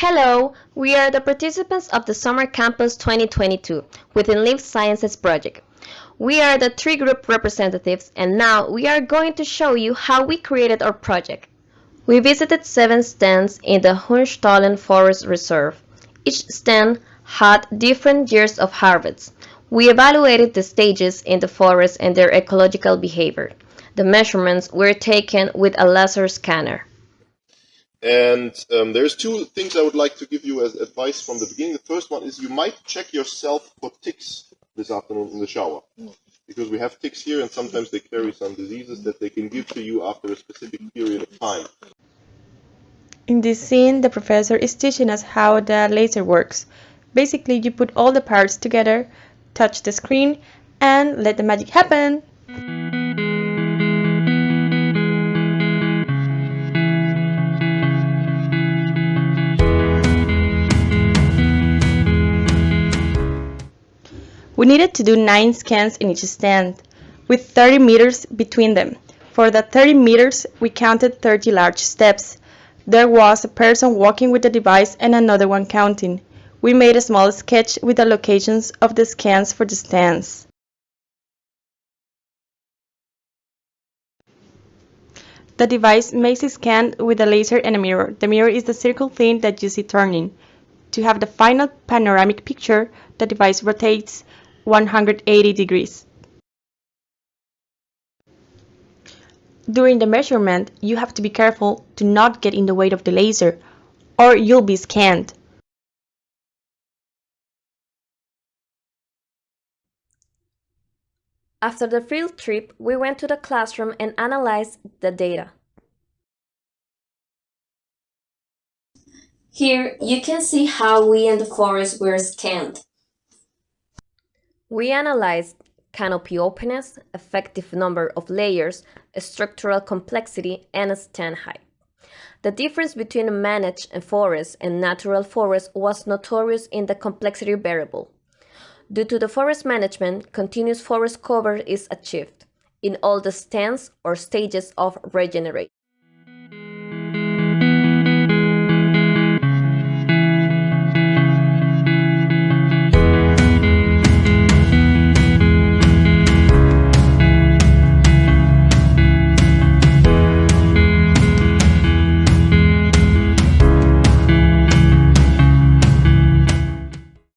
Hello, we are the participants of the Summer Campus 2022 within Life Sciences project. We are the 3 group representatives, and now we are going to show you how we created our project. We visited 7 stands in the Hunstollen Forest Reserve. Each stand had different years of harvest. We evaluated the stages in the forest and their ecological behavior. The measurements were taken with a laser scanner. And there's 2 things I would like to give you as advice from the beginning. The first one is you might check yourself for ticks this afternoon in the shower. Because we have ticks here and sometimes they carry some diseases that they can give to you after a specific period of time. In this scene, the professor is teaching us how the laser works. Basically, you put all the parts together, touch the screen, and let the magic happen! We needed to do 9 scans in each stand, with 30 meters between them. For the 30 meters, we counted 30 large steps. There was a person walking with the device and another one counting. We made a small sketch with the locations of the scans for the stands. The device makes a scan with a laser and a mirror. The mirror is the circle thing that you see turning. To have the final panoramic picture, the device rotates 180 degrees. During the measurement, you have to be careful to not get in the way of the laser, or you'll be scanned. After the field trip, we went to the classroom and analyzed the data. Here you can see how we and the forest were scanned. We analyzed canopy openness, effective number of layers, structural complexity, and stand height. The difference between managed forest and natural forest was notorious in the complexity variable. Due to the forest management, continuous forest cover is achieved in all the stands or stages of regeneration.